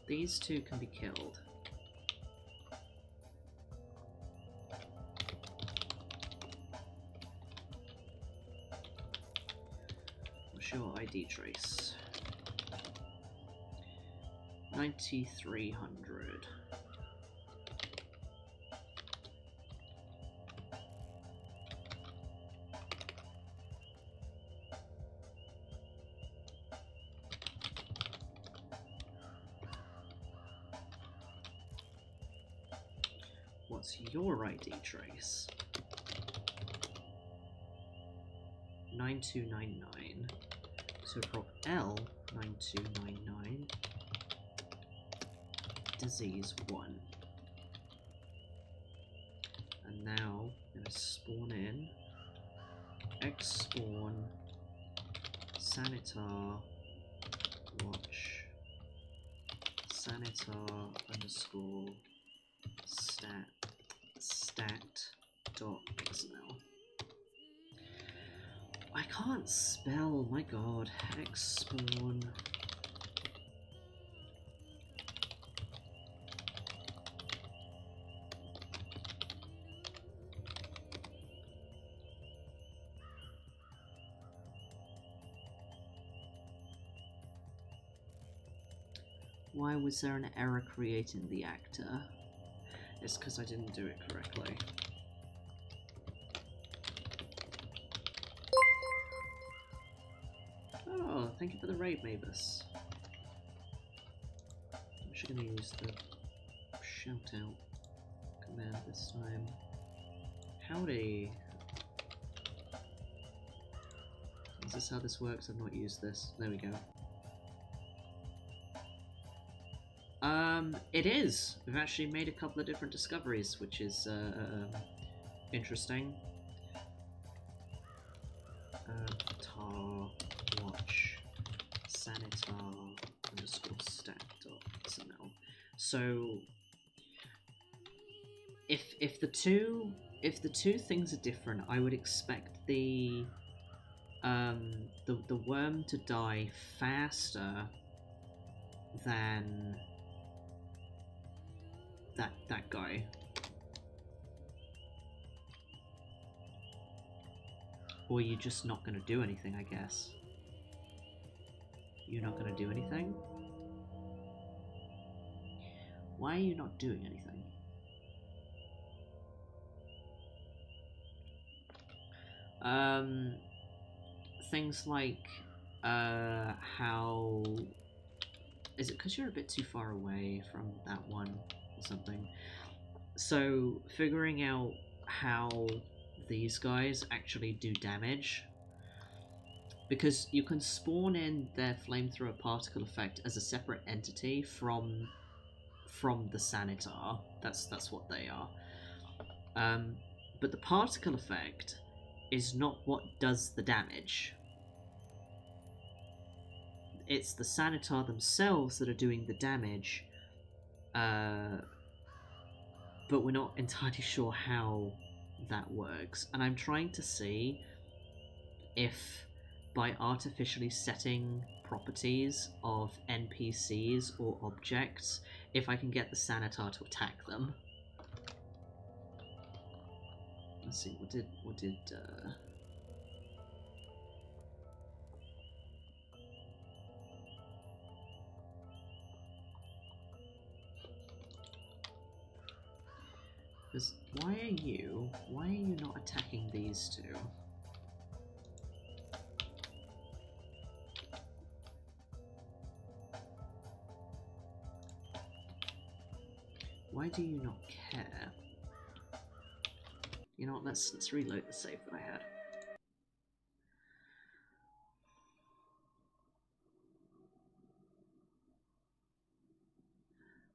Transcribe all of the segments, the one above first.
These two can be killed. What's your ID trace? 9300. What's your ID trace? 9299. So drop L 9299. Disease 1. And now I'm gonna spawn in X spawn sanitar watch sanitar underscore stat.xml. I can't spell, my god. X spawn. Why was there an error creating the actor? It's because I didn't do it correctly. Oh, thank you for the raid, Mavis. I'm actually going to use the shout out command this time. Howdy! Is this how this works? I've not used this. There we go. It is! We've actually made a couple of different discoveries, which is interesting. Tar watch sanitar underscore stat.xml. So if the two things are different, I would expect the worm to die faster than that guy. Or you're just not going to do anything, I guess. You're not going to do anything? Why are you not doing anything? Things like, how... Is it because you're a bit too far away from that one or something? So, figuring out how these guys actually do damage, because you can spawn in their flamethrower particle effect as a separate entity from the sanitar. That's what they are. But the particle effect is not what does the damage. It's the sanitar themselves that are doing the damage, but we're not entirely sure how that works. And I'm trying to see if by artificially setting properties of NPCs or objects, if I can get the sanitar to attack them. Let's see, what did because why are you not attacking these two? Why do you not care? You know what, let's reload the save that I had.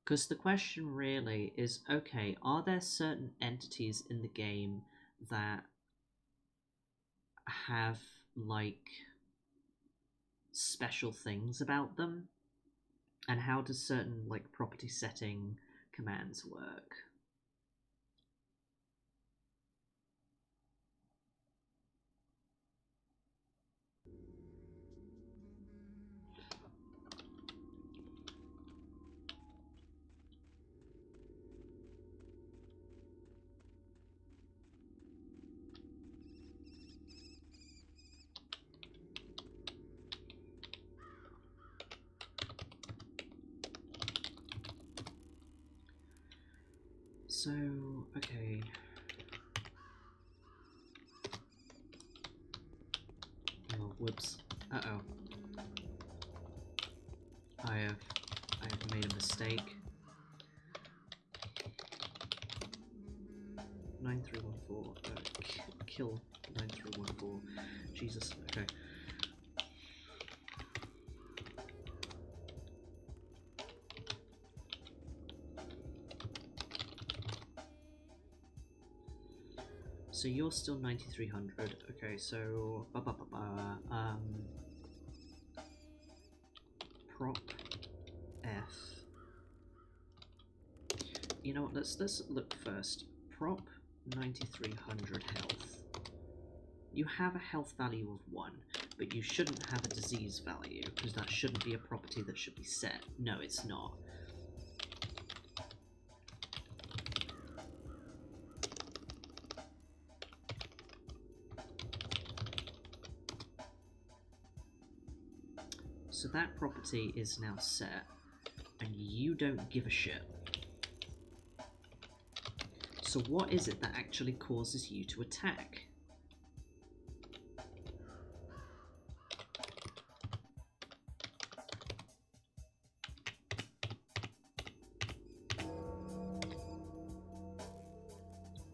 Because the question really is, okay, are there certain entities in the game that have, like, special things about them? And how does certain, like, property setting commands work? So, okay. Oh, whoops. Uh-oh. I have made a mistake. 9314. Kill 9314. Jesus. Okay. So you're still 9300. Okay, so prop F. You know what? Let's look first. Prop 9300 health. You have a health value of 1, but you shouldn't have a disease value because that shouldn't be a property that should be set. No, it's not. So that property is now set, and you don't give a shit. So what is it that actually causes you to attack?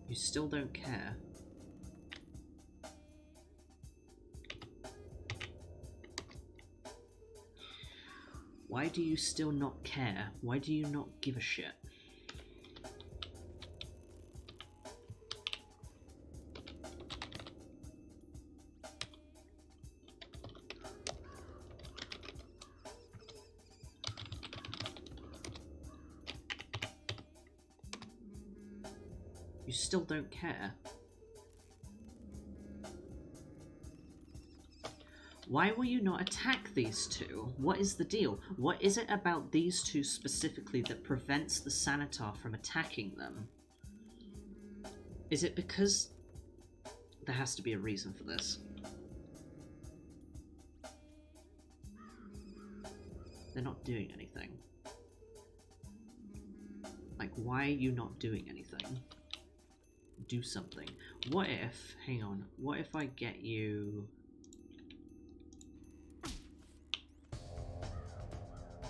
You still don't care. Why do you still not care? Why do you not give a shit? You still don't care. Why will you not attack these two? What is the deal? What is it about these two specifically that prevents the sanitar from attacking them? Is it because... There has to be a reason for this. They're not doing anything. Like, why are you not doing anything? Do something. What if... Hang on. What if I get you...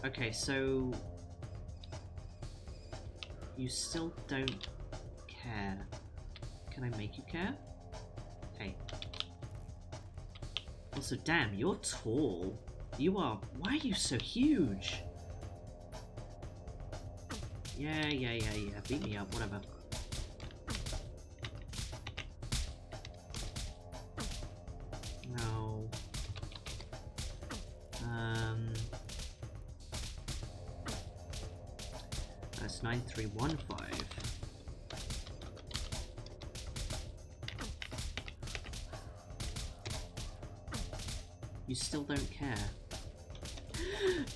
Okay, so... You still don't care. Can I make you care? Hey. Also, damn, you're tall. You are... Why are you so huge? Yeah. Beat me up, whatever. No. That's 9315. You still don't care.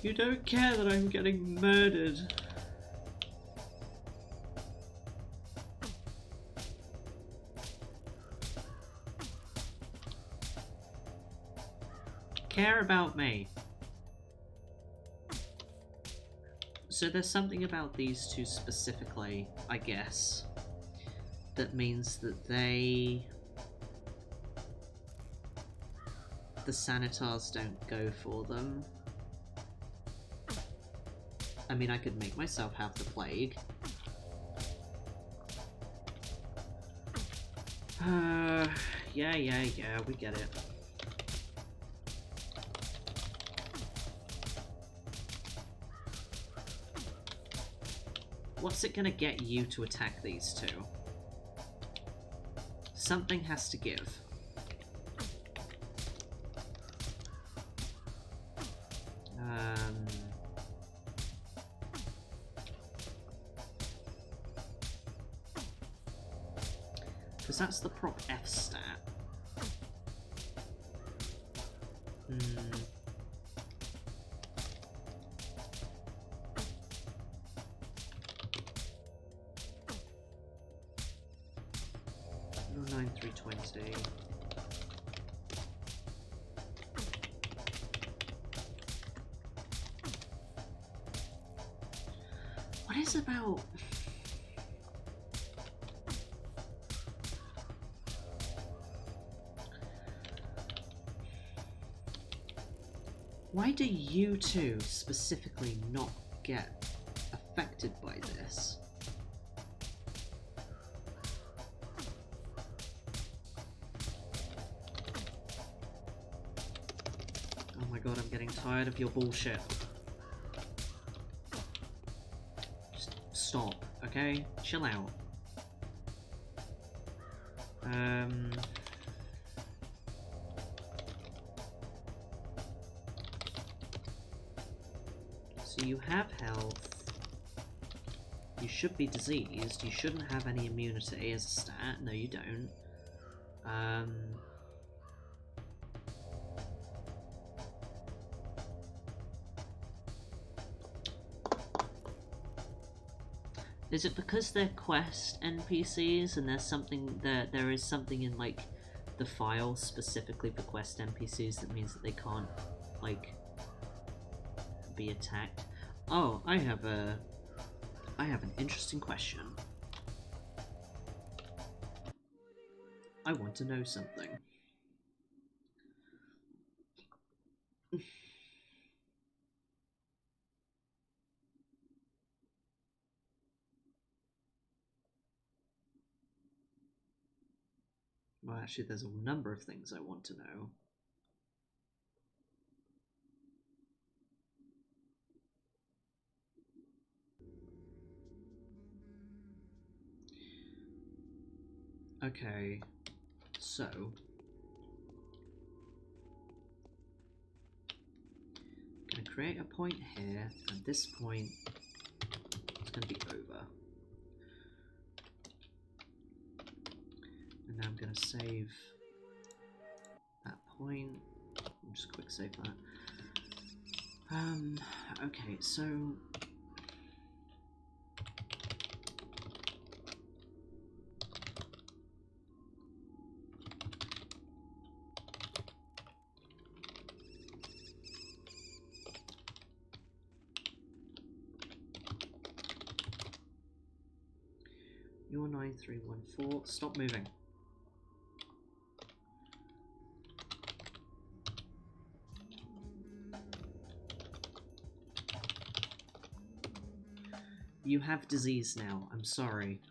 You don't care that I'm getting murdered. Care about me. So there's something about these two specifically, I guess, that means that the sanitars don't go for them. I mean, I could make myself have the plague. Yeah, we get it. What's it gonna get you to attack these two? Something has to give. Because that's the prop F stat. No, 9320. What is about... Why do you two specifically not get affected by this? Oh my god, I'm getting tired of your bullshit. Just stop, okay? Chill out. So you have health. You should be diseased. You shouldn't have any immunity as a stat. No, you don't. Is it because they're quest NPCs and there's something there is something in like the file specifically for quest NPCs that means that they can't like be attacked? Oh, I have an interesting question. I want to know something. Well, actually, there's a number of things I want to know. Okay, so I'm going to create a point here, and this point is going to be over. And now I'm going to save that point. I'll just quick save that. Okay, so you're 9314. Stop moving. You have disease now. I'm sorry.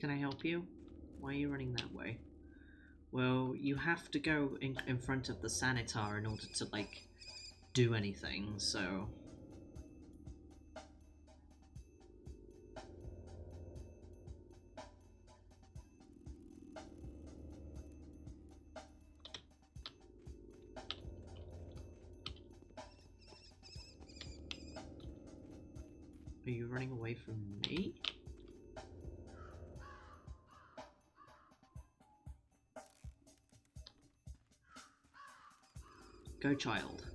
Can I help you? Why are you running that way? Well, you have to go in front of the sanitar in order to, like, do anything, so... Are you running away from me? Go, child.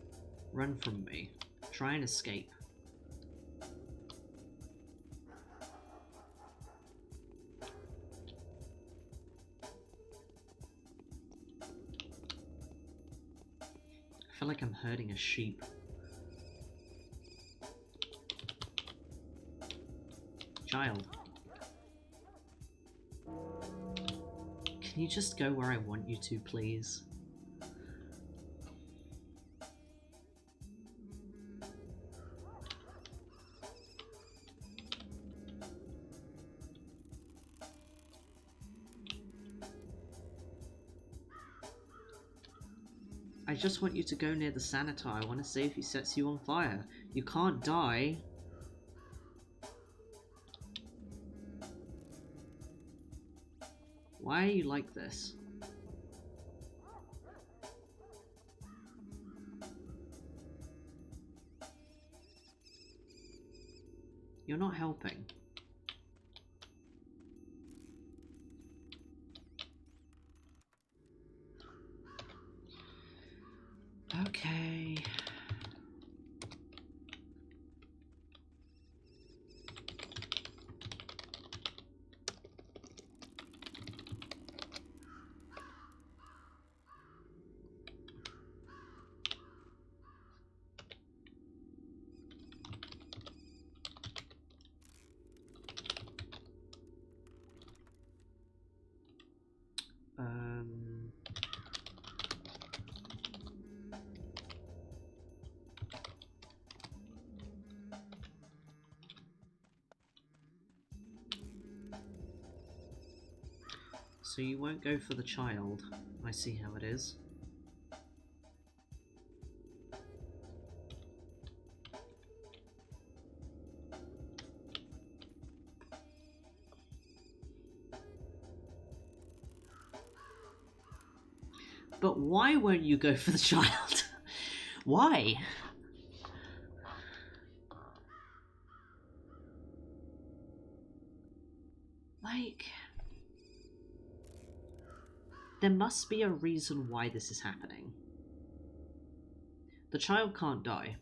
Run from me. Try and escape. I feel like I'm herding a sheep. Child. Can you just go where I want you to, please? I just want you to go near the sanitar. I want to see if he sets you on fire. You can't die. Why are you like this? You're not helping. So you won't go for the child. I see how it is. But why won't you go for the child? Why? Like... there must be a reason why this is happening. The child can't die.